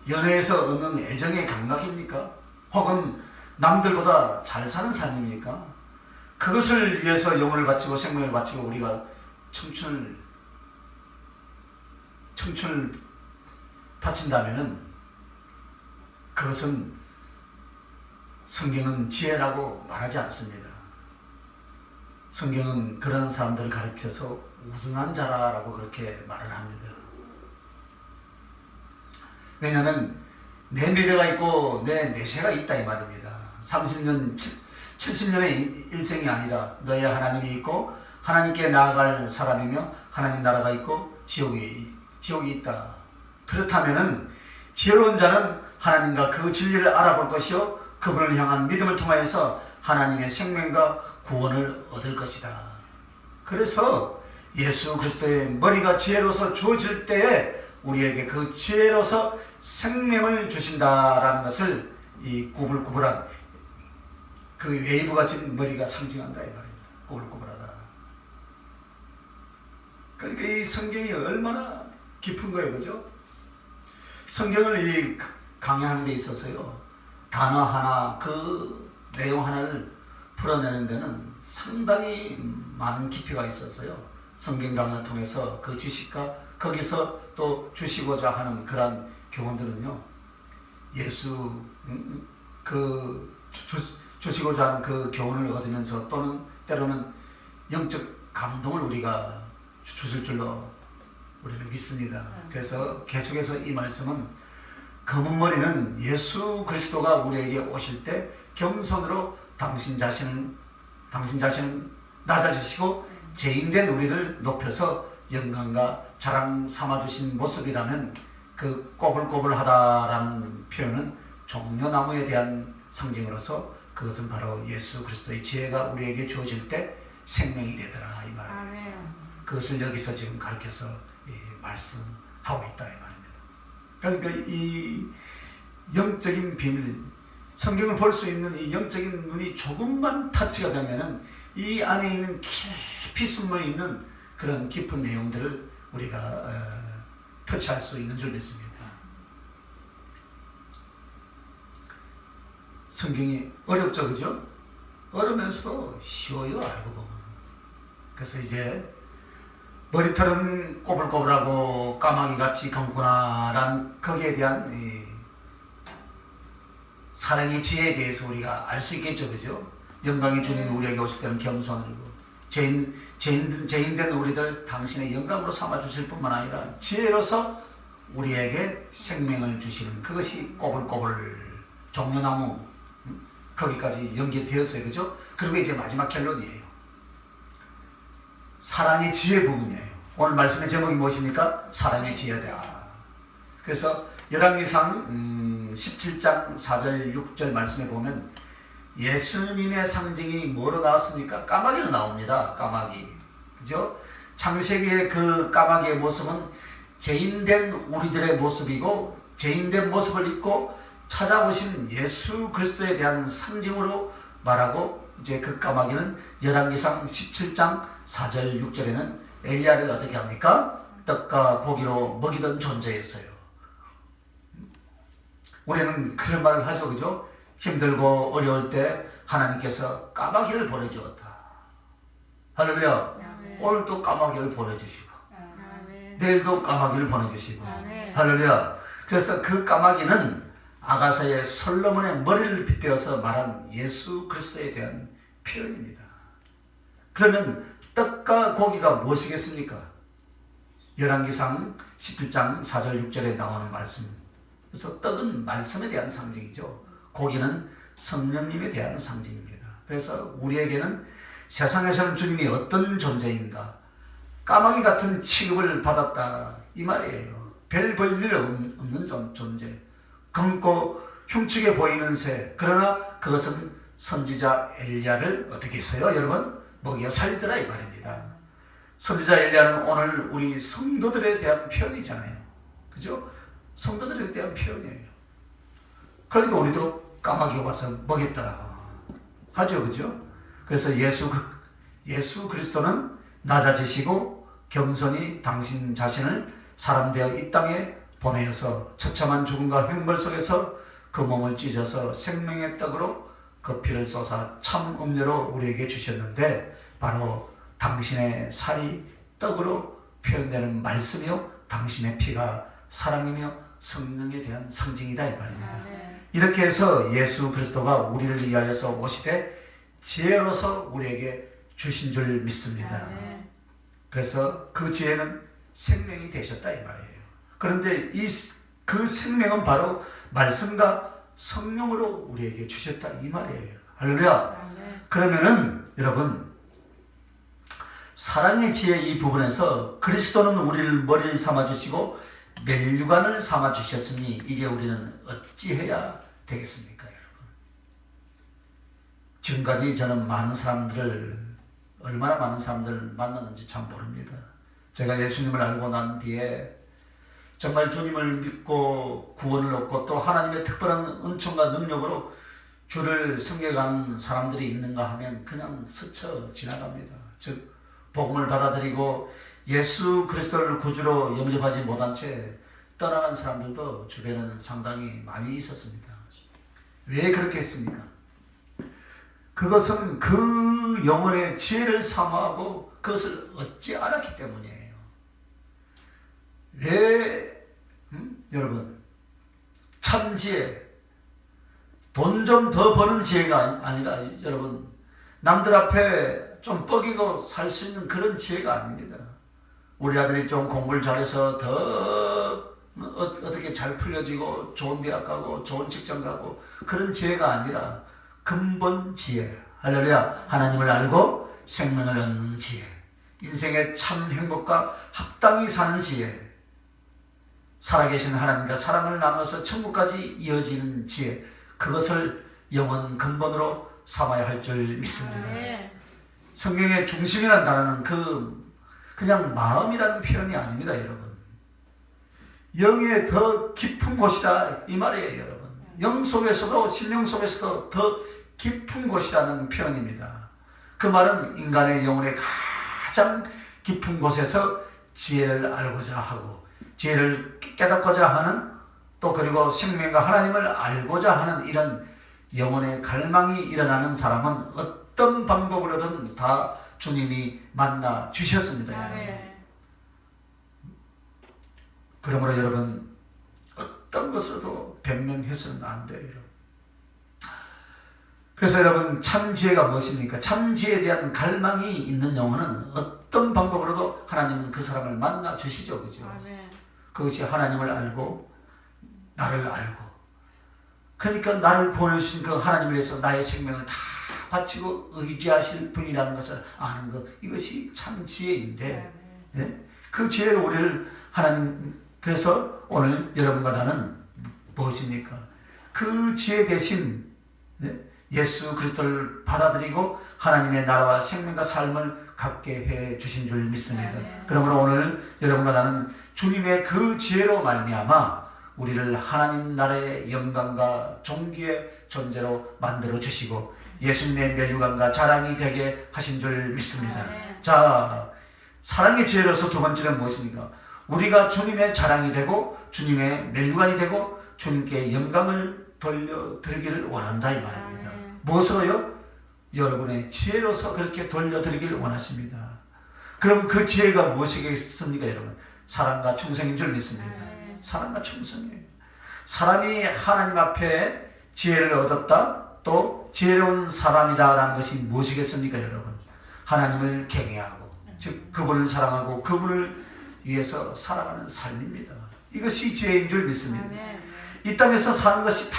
연애에서 얻는 애정의 감각입니까? 혹은 남들보다 잘 사는 삶입니까? 그것을 위해서 영혼을 바치고 생명을 바치고 우리가 청춘을 바친다면은 그것은 성경은 지혜라고 말하지 않습니다. 성경은 그런 사람들을 가리켜서 우둔한 자라고 그렇게 말을 합니다. 왜냐하면 내 미래가 있고 내 내세가 있다 이 말입니다. 30년, 70년의 일생이 아니라 너의 하나님이 있고 하나님께 나아갈 사람이며 하나님 나라가 있고 지옥이 있다. 그렇다면은 지혜로운 자는 하나님과 그 진리를 알아볼 것이요 그분을 향한 믿음을 통하여서 하나님의 생명과 구원을 얻을 것이다. 그래서 예수 그리스도의 머리가 지혜로서 주어질 때에 우리에게 그 지혜로서 생명을 주신다라는 것을 이 구불구불한 그 웨이브같이 머리가 상징한다 이 말입니다. 구불구불하다. 그러니까 이 성경이 얼마나 깊은 거예요, 그죠? 성경을 이 강의하는 데 있어서요, 단어 하나, 그 내용 하나를 풀어내는 데는 상당히 많은 깊이가 있어서요, 성경 강의를 통해서 그 지식과 거기서 또 주시고자 하는 그런 교훈들은요, 예수 주시고자 하는 그 교훈을 얻으면서 또는 때로는 영적 감동을 우리가 주실 줄로 우리는 믿습니다. 그래서 계속해서 이 말씀은 검은 머리는 예수 그리스도가 우리에게 오실 때 겸손으로 당신 자신은 낮아지시고 죄인된 우리를 높여서 영광과 자랑 삼아주신 모습이라면 그 꼬불꼬불하다라는 표현은 종려나무에 대한 상징으로서 그것은 바로 예수 그리스도의 지혜가 우리에게 주어질 때 생명이 되더라 이 말이에요. 그것을 여기서 지금 가르쳐서 말씀하고 있다 이 말입니다. 그러니까 이 영적인 비밀, 성경을 볼 수 있는 이 영적인 눈이 조금만 터치가 되면은 이 안에 있는 깊이 숨어 있는 그런 깊은 내용들을 우리가 터치할 수 있는 줄 믿습니다. 성경이 어렵죠, 그죠? 어려우면서도 쉬워요, 알고 보면. 그래서 이제 머리털은 꼬불꼬불하고 까마귀같이 검구나라는 거기에 대한 이 사랑의 지혜에 대해서 우리가 알 수 있겠죠, 그죠? 영광의 주님이 우리에게 오실 때는 겸손하고 죄인된 우리들 당신의 영광으로 삼아 주실 뿐만 아니라 지혜로서 우리에게 생명을 주시는 그것이 꼬불꼬불 종려나무 거기까지 연결되었어요, 그죠? 그리고 이제 마지막 결론이에요. 사랑의 지혜 부분이에요. 오늘 말씀의 제목이 무엇입니까? 사랑의 지혜다. 그래서 열왕기상 17장 4절 6절 말씀에 보면 예수님의 상징이 뭐로 나왔습니까? 까마귀로 나옵니다. 까마귀. 그죠? 창세기의 그 까마귀의 모습은 죄인된 우리들의 모습이고 죄인된 모습을 입고 찾아오신 예수 그리스도에 대한 상징으로 말하고 이제 그 까마귀는 열왕기상 17장 4절 6절에는 엘리야를 어떻게 합니까? 떡과 고기로 먹이던 존재였어요. 우리는 그런 말을 하죠, 그죠? 힘들고 어려울 때 하나님께서 까마귀를 보내주었다. 할렐루야. 오늘도 까마귀를 보내주시고 내일도 까마귀를 보내주시고 할렐루야. 그래서 그 까마귀는 아가서의 솔로몬의 머리를 빗대어서 말한 예수 그리스도에 대한 표현입니다. 그러면 떡과 고기가 무엇이겠습니까? 열왕기상 17장 4절 6절에 나오는 말씀. 그래서 떡은 말씀에 대한 상징이죠. 고기는 성령님에 대한 상징입니다. 그래서 우리에게는 세상에서는 주님이 어떤 존재인가, 까마귀 같은 취급을 받았다 이 말이에요. 별 볼 일 없는 존재, 검고 흉측해 보이는 새. 그러나 그것은 선지자 엘리야를 어떻게 했어요? 여러분, 먹여 살리더라 이 말입니다. 선지자 엘리야는 오늘 우리 성도들에 대한 표현이잖아요. 그죠? 성도들에 대한 표현이에요. 그러니까 우리도 까마귀가 와서 먹였다 하죠, 그죠? 그래서 예수 그리스도는 낮아지시고 겸손히 당신 자신을 사람 되어 이 땅에 보내어서 처참한 죽음과 횡벌 속에서 그 몸을 찢어서 생명의 떡으로 그 피를 쏟아 참 음료로 우리에게 주셨는데, 바로 당신의 살이 떡으로 표현되는 말씀이요 당신의 피가 사랑이며 성령에 대한 상징이다 이 말입니다. 이렇게 해서 예수 그리스도가 우리를 위하여서 오시되 지혜로서 우리에게 주신 줄 믿습니다. 그래서 그 지혜는 생명이 되셨다 이 말이에요. 그런데 그 생명은 바로 말씀과 성령으로 우리에게 주셨다 이 말이에요. 할렐루야. 그러면은 여러분, 사랑의 지혜 이 부분에서 그리스도는 우리를 머리를 삼아주시고 멜류관을 삼아주셨으니 이제 우리는 어찌해야 되겠습니까, 여러분? 지금까지 저는 얼마나 많은 사람들을 만났는지 참 모릅니다. 제가 예수님을 알고 난 뒤에 정말 주님을 믿고 구원을 얻고 또 하나님의 특별한 은총과 능력으로 주를 섬겨가는 사람들이 있는가 하면 그냥 스쳐 지나갑니다. 즉 복음을 받아들이고 예수 그리스도를 구주로 영접하지 못한 채 떠나간 사람들도 주변에는 상당히 많이 있었습니다. 왜 그렇게 했습니까? 그것은 그 영혼의 지혜를 사모하고 그것을 얻지 않았기 때문이에요. 왜 여러분, 참 지혜, 돈 좀 더 버는 지혜가 아니라 여러분, 남들 앞에 좀 뻐기고 살 수 있는 그런 지혜가 아닙니다. 우리 아들이 좀 공부를 잘해서 더 어떻게 잘 풀려지고 좋은 대학 가고 좋은 직장 가고 그런 지혜가 아니라 근본 지혜, 할렐루야, 하나님을 알고 생명을 얻는 지혜, 인생의 참 행복과 합당히 사는 지혜, 살아계신 하나님과 사랑을 나눠서 천국까지 이어지는 지혜, 그것을 영원 근본으로 삼아야 할 줄 믿습니다. 성경의 중심이라는 단어는 그냥 마음이라는 표현이 아닙니다, 여러분. 영의 더 깊은 곳이다 이 말이에요, 여러분. 영 속에서도 심령 속에서도 더 깊은 곳이라는 표현입니다. 그 말은 인간의 영혼의 가장 깊은 곳에서 지혜를 알고자 하고 지혜를 깨닫고자 하는, 또 그리고 생명과 하나님을 알고자 하는 이런 영혼의 갈망이 일어나는 사람은 어떤 방법으로든 다 주님이 만나 주셨습니다. 아멘. 그러므로 여러분 어떤 것으로도 변명해서는 안 돼요. 그래서 여러분 참 지혜가 무엇입니까? 참 지혜에 대한 갈망이 있는 영혼은 어떤 방법으로도 하나님은 그 사람을 만나 주시죠. 그죠? 아멘. 그것이 하나님을 알고 나를 알고 그러니까 나를 보내주신 그 하나님을 위해서 나의 생명을 다 바치고 의지하실 분이라는 것을 아는 것, 이것이 참 지혜인데 예? 그 지혜를 우리를 하나님, 그래서 오늘 여러분과 나는 무엇입니까? 그 지혜 대신 예수 그리스도를 받아들이고 하나님의 나라와 생명과 삶을 갖게 해 주신 줄 믿습니다. 그러므로 오늘 여러분과 나는 주님의 그 지혜로 말미암아 우리를 하나님 나라의 영광과 존귀의 존재로 만들어 주시고 예수님의 멸류관과 자랑이 되게 하신 줄 믿습니다. 자, 사랑의 지혜로서 두 번째는 무엇입니까? 우리가 주님의 자랑이 되고 주님의 멸류관이 되고 주님께 영광을 돌려드리기를 원한다 이 말입니다. 무엇으로요? 여러분의 지혜로서 그렇게 돌려드리기를 원하십니다. 그럼 그 지혜가 무엇이겠습니까 여러분? 사랑과 충성인 줄 믿습니다. 사랑과 충성이에요. 사람이 하나님 앞에 지혜를 얻었다, 또 지혜로운 사람이라는 것이 무엇이겠습니까 여러분? 하나님을 경외하고 즉 그분을 사랑하고 그분을 위해서 살아가는 삶입니다. 이것이 지혜인 줄 믿습니다. 이 땅에서 사는 것이 다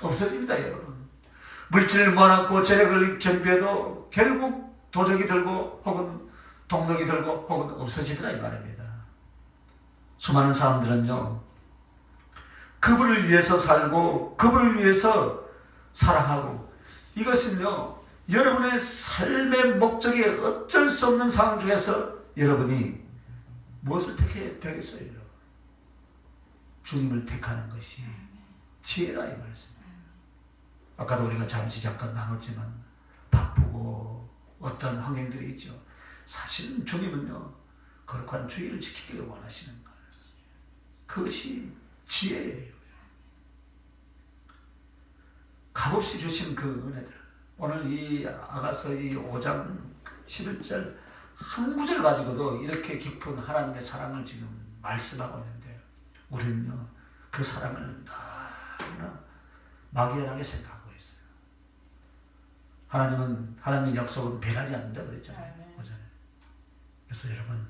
없어집니다 여러분. 물질을 모아놓고 재력을 겸비해도 결국 도적이 들고 혹은 동력이 들고 혹은 없어지더라 이 말입니다. 수많은 사람들은요 그분을 위해서 살고 그분을 위해서 사랑하고, 이것은요 여러분의 삶의 목적이 어쩔 수 없는 상황 중에서 여러분이 무엇을 택해야 되겠어요 여러분? 주님을 택하는 것이 지혜라 이 말씀입니다. 아까도 우리가 잠깐 나눴지만 바쁘고 어떤 환경들이 있죠. 사실은 주님은요 거룩한 주의를 지키기를 원하시는 거예요. 그것이 지혜예요. 값없이 주신 그 은혜들, 오늘 이 아가서 이 5장 11절 한 구절 가지고도 이렇게 깊은 하나님의 사랑을 지금 말씀하고 있는데 우리는요 그 사랑을 너무나 막연하게 생각하고 있어요. 하나님의 약속은 변하지 않는다 그랬잖아요. 그래서 여러분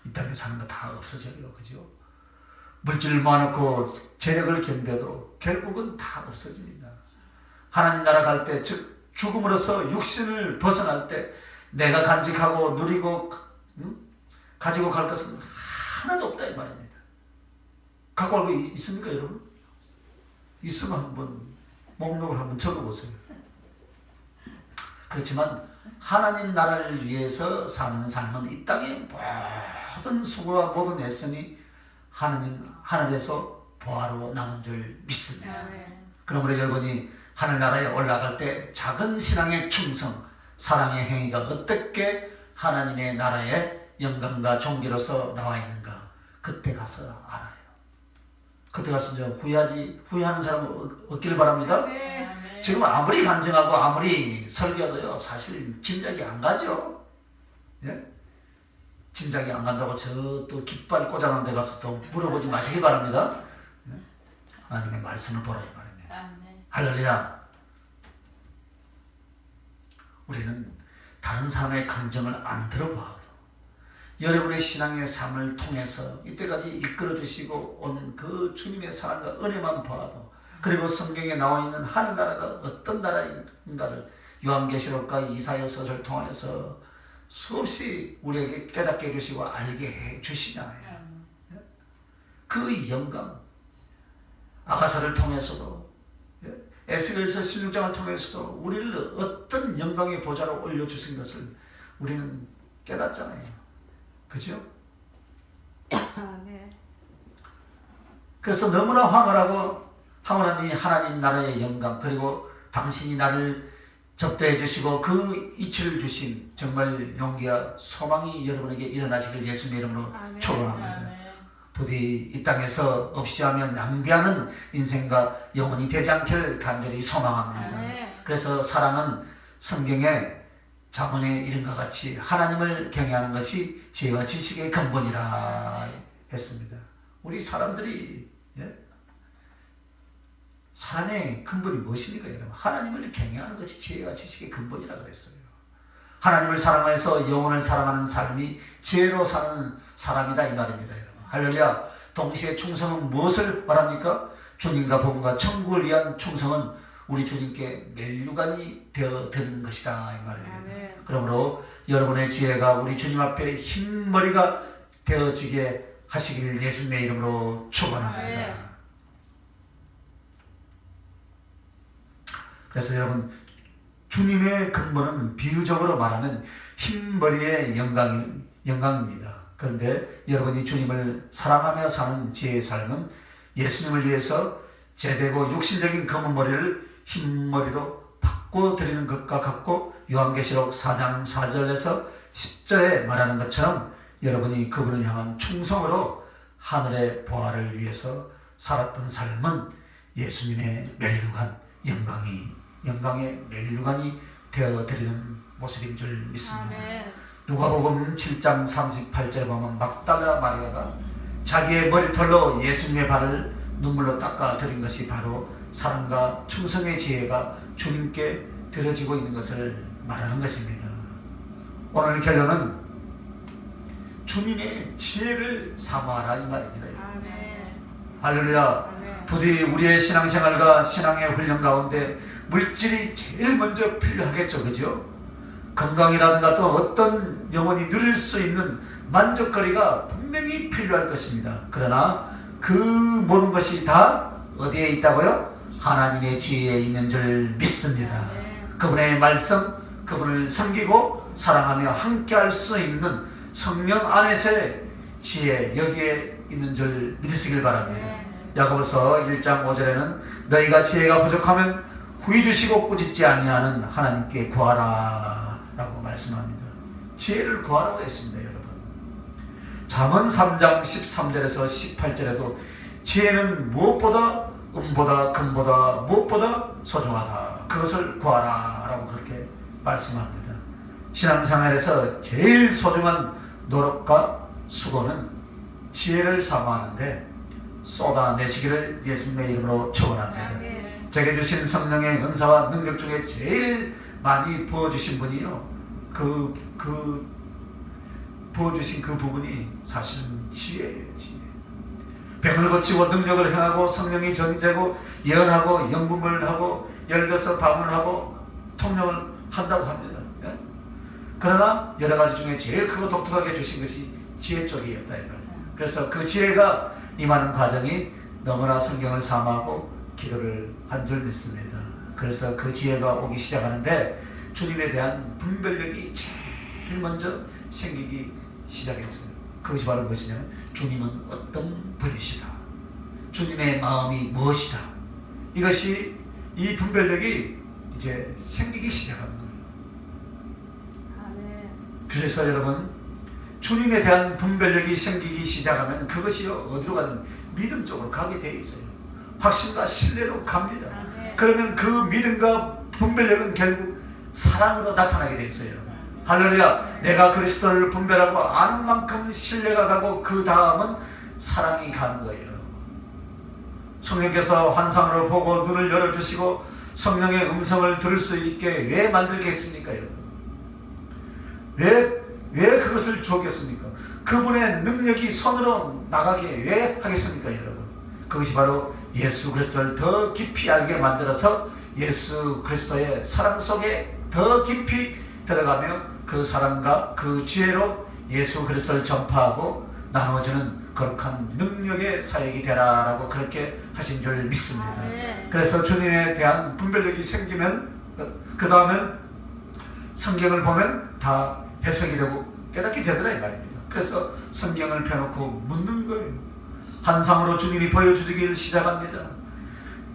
이 땅에 사는 거 다 없어져요. 그죠? 물질을 모아놓고 재력을 겸비해도 결국은 다 없어집니다. 하나님 나라 갈 때, 즉 죽음으로써 육신을 벗어날 때 내가 간직하고 누리고 가지고 갈 것은 하나도 없다 이 말입니다. 갖고 갈 거 있습니까 여러분? 있으면 한번 목록을 한번 적어보세요. 그렇지만 하나님 나라를 위해서 사는 삶은 이 땅의 모든 수고와 모든 애씀이 하늘에서 보화로 남은 줄 믿습니다. 그러므로 여러분이 하늘나라에 올라갈 때 작은 신앙의 충성, 사랑의 행위가 어떻게 하나님의 나라의 영광과 존귀로서 나와 있는가 그때 가서 알아요. 그때 가서 이제 후회하는 사람은 없기를 바랍니다. 지금 아무리 간증하고 아무리 설교해도요 사실 짐작이 안 가죠. 예? 짐작이 안 간다고 저 또 깃발 꽂아놓은 데 가서 또 물어보지 마시기 바랍니다. 예? 하나님의 말씀을 보라 이 말입니다. 할렐루야. 우리는 다른 사람의 감정을 안 들어봐도 여러분의 신앙의 삶을 통해서 이때까지 이끌어 주시고 온 그 주님의 사랑과 은혜만 봐도, 그리고 성경에 나와 있는 하늘나라가 어떤 나라인가를 요한계시록과 이사야서를 통해서 수없이 우리에게 깨닫게 해주시고 알게 해주시잖아요. 그 영광, 아가서를 통해서도 에스겔서 16장을 통해서도 우리를 어떤 영광의 보좌로 올려주신 것을 우리는 깨닫잖아요. 그죠? 그래서 너무나 황홀한 이 하나님 나라의 영광, 그리고 당신이 나를 접대해 주시고 그 이치를 주신 정말 용기와 소망이 여러분에게 일어나시길 예수님의 이름으로 축원합니다. 부디 이 땅에서 없이 하면 낭비하는 인생과 영혼이 되지 않기를 간절히 소망합니다. 그래서 사랑은 성경에 잠언에 이른과 같이 하나님을 경외하는 것이 지혜와 지식의 근본이라 했습니다. 우리 사람들이 삶의 근본이 무엇입니까, 여러분? 하나님을 경외하는 것이 지혜와 지식의 근본이라 그랬어요. 하나님을 사랑해서 영혼을 사랑하는 삶이 지혜로 사는 사람이다, 이 말입니다, 여러분. 할렐루야. 동시에 충성은 무엇을 말합니까? 주님과 복음과 천국을 위한 충성은 우리 주님께 멜류관이 되어 드리는 것이다, 이 말입니다. 그러므로 여러분의 지혜가 우리 주님 앞에 흰머리가 되어지게 하시길 예수님의 이름으로 축원합니다. 그래서 여러분, 주님의 근본은 비유적으로 말하면 흰머리의 영광입니다. 그런데 여러분이 주님을 사랑하며 사는 지혜의 삶은 예수님을 위해서 제되고 육신적인 검은 머리를 흰머리로 바꿔드리는 것과 같고, 요한계시록 4장 4절에서 10절에 말하는 것처럼 여러분이 그분을 향한 충성으로 하늘의 보화를 위해서 살았던 삶은 예수님의 멜류관, 영광의 멜류관이 되어드리는 모습인 줄 믿습니다. 누가복음 7장 38절에 보면 막달라 마리아가 자기의 머리털로 예수님의 발을 눈물로 닦아드린 것이 바로 사랑과 충성의 지혜가 주님께 드려지고 있는 것을 말하는 것입니다. 오늘 결론은 주님의 지혜를 사모하라, 이 말입니다. 할렐루야. 부디 우리의 신앙생활과 신앙의 훈련 가운데 물질이 제일 먼저 필요하겠죠, 그죠? 건강이라든가 또 어떤 영혼이 누릴 수 있는 만족거리가 분명히 필요할 것입니다. 그러나 그 모든 것이 다 어디에 있다고요? 하나님의 지혜에 있는 줄 믿습니다. 그분의 말씀, 그분을 섬기고 사랑하며 함께할 수 있는 성령 안에서의 지혜, 여기에 있는 줄 믿으시길 바랍니다. 야고보서 1장 5절에는 너희가 지혜가 부족하면 후히 주시고 꾸짖지 아니하는 하나님께 구하라 라고 말씀합니다. 지혜를 구하라고 했습니다, 여러분. 잠언 3장 13절에서 18절에도 지혜는 무엇보다 은보다 금보다 무엇보다 소중하다, 그것을 구하라 라고 그렇게 말씀합니다. 신앙생활에서 제일 소중한 노력과 수고는 지혜를 사모하는데 쏟아내시기를 예수님의 이름으로 축원합니다. 제게 주신 성령의 은사와 능력 중에 제일 많이 부어주신 분이요, 부어주신 그 부분이 사실은 지혜예요, 지혜. 병을 고치고 능력을 행하고 성령이 전제고 예언하고 영분을 하고 예를 들어서 방언을 하고 통역을 한다고 합니다. 그러나 여러 가지 중에 제일 크고 독특하게 주신 것이 지혜 쪽이었다, 이 말이에요. 그래서 그 지혜가 임하는 과정이 너무나 성경을 사모하고 기도를 한 줄 믿습니다. 그래서 그 지혜가 오기 시작하는데 주님에 대한 분별력이 제일 먼저 생기기 시작했습니다. 그것이 바로 무엇이냐면 주님은 어떤 분이시다, 주님의 마음이 무엇이다, 이것이, 이 분별력이 이제 생기기 시작한 거예요. 그래서 여러분, 주님에 대한 분별력이 생기기 시작하면 그것이 어디로 가는, 믿음 쪽으로 가게 돼 있어요. 확신과 신뢰로 갑니다. 그러면 그 믿음과 분별력은 결국 사랑으로 나타나게 돼 있어요. 할렐루야. 내가 그리스도를 분별하고 아는 만큼 신뢰가 가고 그 다음은 사랑이 가는 거예요. 성령께서 환상으로 보고 눈을 열어주시고 성령의 음성을 들을 수 있게 왜 만들겠습니까, 여러분? 왜 그것을 주었겠습니까? 그분의 능력이 손으로 나가게 왜 하겠습니까, 여러분? 그것이 바로 예수 그리스도를 더 깊이 알게 만들어서 예수 그리스도의 사랑 속에 더 깊이 들어가며 그 사랑과 그 지혜로 예수 그리스도를 전파하고 나눠주는 거룩한 능력의 사역이 되라라고 그렇게 하신 줄 믿습니다. 그래서 주님에 대한 분별력이 생기면 그 다음엔 성경을 보면 다 해석이 되고 깨닫게 되더라, 이 말입니다. 그래서 성경을 펴놓고 묻는 거예요. 환상으로 주님이 보여주기를 시작합니다.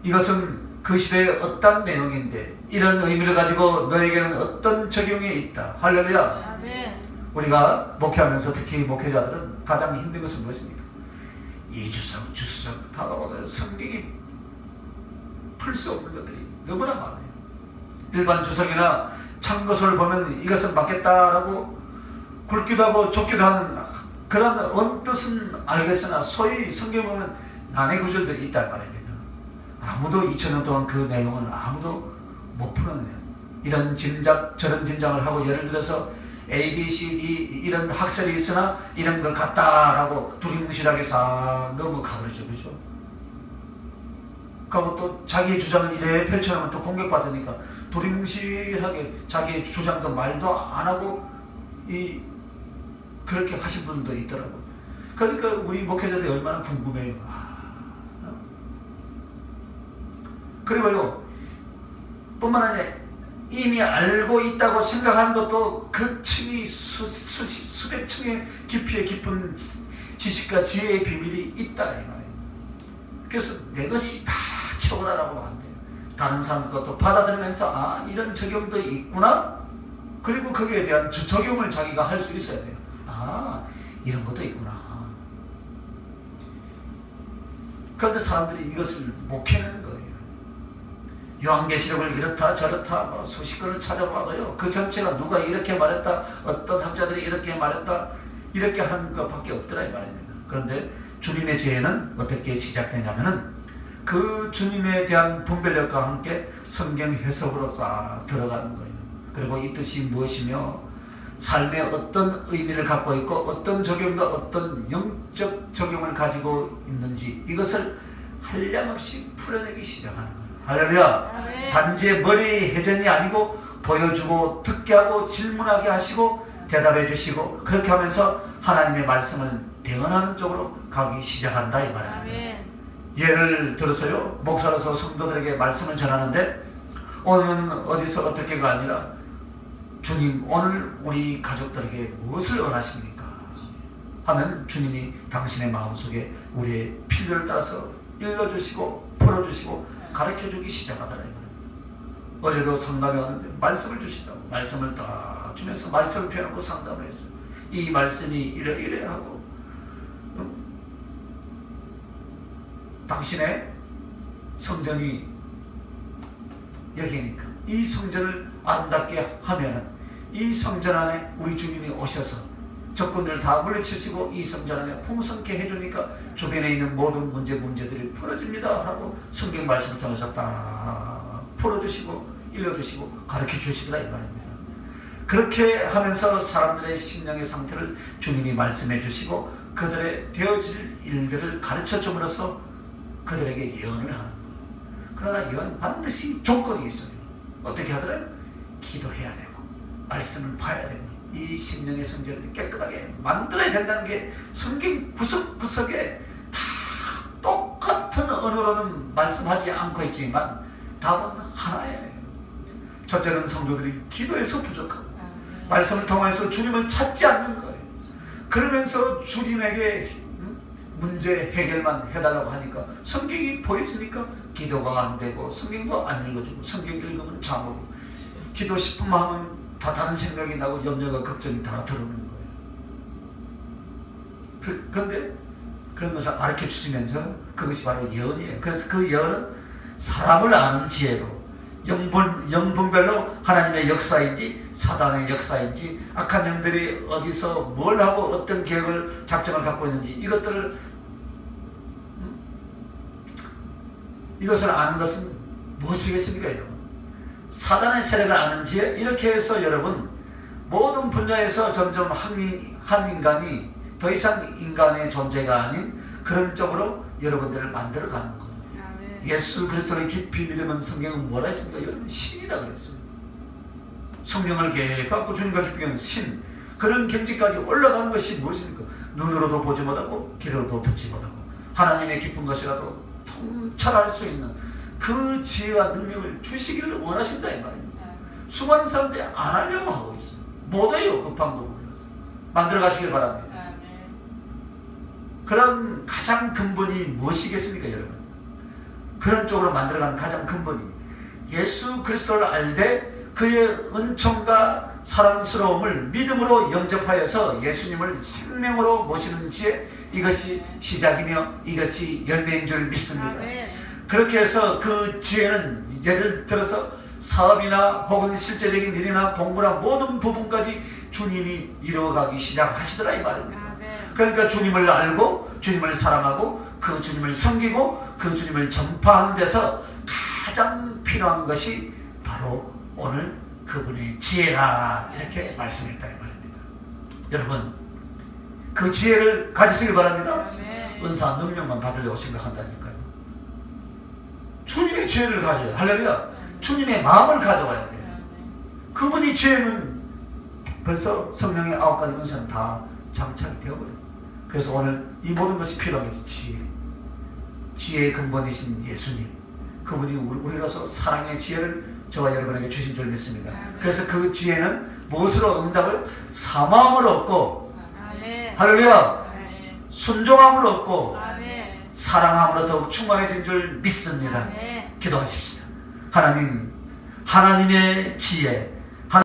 이것은 그 시대의 어떤 내용인데 이런 의미를 가지고 너에게는 어떤 적용이 있다. 할렐루야. 우리가 목회하면서 특히 목회자들은 가장 힘든 것은 무엇입니까? 이주석, 주수석 다 나오고 성경이 풀 수 없는 것들이 너무나 많아요. 일반 주석이나 찬 것을 보면 이것은 맞겠다라고 굵기도 하고 좁기도 하는 그런 뜻은 알겠으나 소위 성경에 보면 난해 구절들이 있단 말입니다. 아무도 2000년 동안 그 내용을 아무도 못 풀어내요. 이런 짐작 저런 짐작을 하고 예를 들어서 A, B, C, D 이런 학설이 있으나 이런 것 같다라고 두리뭉실하게 싹 넘어가버리죠. 그죠? 그리고 또 자기의 주장을 이래 펼쳐놓으면 또 공격받으니까 두리뭉실하게 자기의 주장도 말도 안 하고 그렇게 하신 분도 있더라고요. 그러니까 우리 목회자들이 얼마나 궁금해요. 그리고요, 뿐만 아니라 이미 알고 있다고 생각하는 것도 그 층이 수백 층의 깊이의 깊은 지식과 지혜의 비밀이 있다 이 말입니다. 그래서 내 것이 다 최고라라고 하면 안 돼요. 다른 사람들 것도 받아들이면서 이런 적용도 있구나. 그리고 거기에 대한 적용을 자기가 할 수 있어야 돼요. 이런 것도 있구나. 그런데 사람들이 이것을 못 캐내는 거예요. 요한계시록을 이렇다 저렇다 수십 권을 찾아봐도요, 그 전체가 누가 이렇게 말했다, 어떤 학자들이 이렇게 말했다, 이렇게 하는 것밖에 없더라 이 말입니다. 그런데 주님의 지혜는 어떻게 시작되냐면은 그 주님에 대한 분별력과 함께 성경 해석으로 싹 들어가는 거예요. 그리고 이 뜻이 무엇이며 삶에 어떤 의미를 갖고 있고 어떤 적용과 어떤 영적 적용을 가지고 있는지 이것을 한량없이 풀어내기 시작하는 거예요. 할렐루야. 단지 머리 회전이 아니고 보여주고 듣게 하고 질문하게 하시고 대답해 주시고 그렇게 하면서 하나님의 말씀을 대언하는 쪽으로 가기 시작한다 이 말입니다. 예를 들어서요, 목사로서 성도들에게 말씀을 전하는데 오늘은 어디서 어떻게가 아니라 주님 오늘 우리 가족들에게 무엇을 원하십니까? 하면 주님이 당신의 마음속에 우리의 필요를 따라서 일러주시고 풀어주시고 가르쳐주기 시작하더라 이 말입니다. 어제도 상담이 왔는데 말씀을 주신다고 말씀을 딱 주면서 말씀을 펴놓고 상담을 했어요. 이 말씀이 이래 하고 당신의 성전이 여기니까 이 성전을 아름답게 하면은 이 성전 안에 우리 주님이 오셔서 적군들을 다 물리치시고 이 성전 안에 풍성케 해주니까 주변에 있는 모든 문제들이 풀어집니다 하고 성경 말씀을 통해서 딱 풀어주시고 일러주시고 가르쳐 주시더라 이 말입니다. 그렇게 하면서 사람들의 심령의 상태를 주님이 말씀해 주시고 그들의 되어질 일들을 가르쳐 줌으로써 그들에게 예언을 하는 거예요. 그러나 예언 반드시 조건이 있어요. 어떻게 하더라요? 기도해야 되고 말씀을 봐야 되고 이 심령의 성전을 깨끗하게 만들어야 된다는 게 성경 구석구석에 다 똑같은 언어로는 말씀하지 않고 있지만 답은 하나예요. 첫째는 성도들이 기도에서 부족하고 말씀을 통해서 주님을 찾지 않는 거예요. 그러면서 주님에게 문제 해결만 해달라고 하니까 성경이 보여지니까 기도가 안 되고 성경도 안 읽어주고 성경 읽으면 잠오고 기도 10분만 하면 다 다른 생각이 나고 염려가 걱정이 다 들어오는 거예요. 그런데 그런 것을 가르쳐 주시면서 그것이 바로 예언이에요. 그래서 그 예언은 사람을 아는 지혜로 영분별로 하나님의 역사인지 사단의 역사인지 악한 영들이 어디서 뭘 하고 어떤 계획을 작정을 갖고 있는지 이것을 아는 것은 무엇이겠습니까 여러분? 사단의 세력을 아는 지혜. 이렇게 해서 여러분 모든 분야에서 점점 한 인간이 더 이상 인간의 존재가 아닌 그런 쪽으로 여러분들을 만들어가는 거예요. 예수 그리스도를 깊이 믿으면 성경은 뭐라 했습니까? 여러분 신이다 그랬어요. 성령을 계획받고 주님과 깊이 믿는 신, 그런 경지까지 올라가는 것이 무엇입니까? 눈으로도 보지 못하고 귀로도 듣지 못하고 하나님의 기쁜 것이라도 통찰할 수 있는 그 지혜와 능력을 주시기를 원하신다 이 말입니다. 수많은 사람들이 안 하려고 하고 있어요. 못해요. 그 방법을 만들어 가시길 바랍니다. 그런 가장 근본이 무엇이겠습니까 여러분? 그런 쪽으로 만들어가는 가장 근본이 예수 그리스도를 알되 그의 은총과 사랑스러움을 믿음으로 영접하여서 예수님을 생명으로 모시는 지혜, 이것이 시작이며 이것이 열매인 줄 믿습니다. 그렇게 해서 그 지혜는 예를 들어서 사업이나 혹은 실제적인 일이나 공부나 모든 부분까지 주님이 이뤄가기 시작하시더라 이 말입니다. 그러니까 주님을 알고 주님을 사랑하고 그 주님을 섬기고 그 주님을 전파하는 데서 가장 필요한 것이 바로 오늘 그분의 지혜라 이렇게 말씀했다 이 말입니다. 여러분 그 지혜를 가지시길 바랍니다. 은사 능력만 받으려고 생각한다니까요. 주님의 지혜를 가져야 할렐루야. 주님의 마음을 가져와야 돼요. 그분이 지혜는 벌써 성령의 9가지 은사는 다 장착이 되어버려요. 그래서 오늘 이 모든 것이 필요한 것이 지혜. 지혜의 근본이신 예수님. 그분이 우리로서 사랑의 지혜를 저와 여러분에게 주신 줄 믿습니다. 그래서 그 지혜는 무엇으로 응답을? 사모함으로 얻고 할렐루야. 순종함으로 얻고 사랑함으로 더욱 충만해진 줄 믿습니다. 기도하십시다. 하나님, 하나님의 지혜,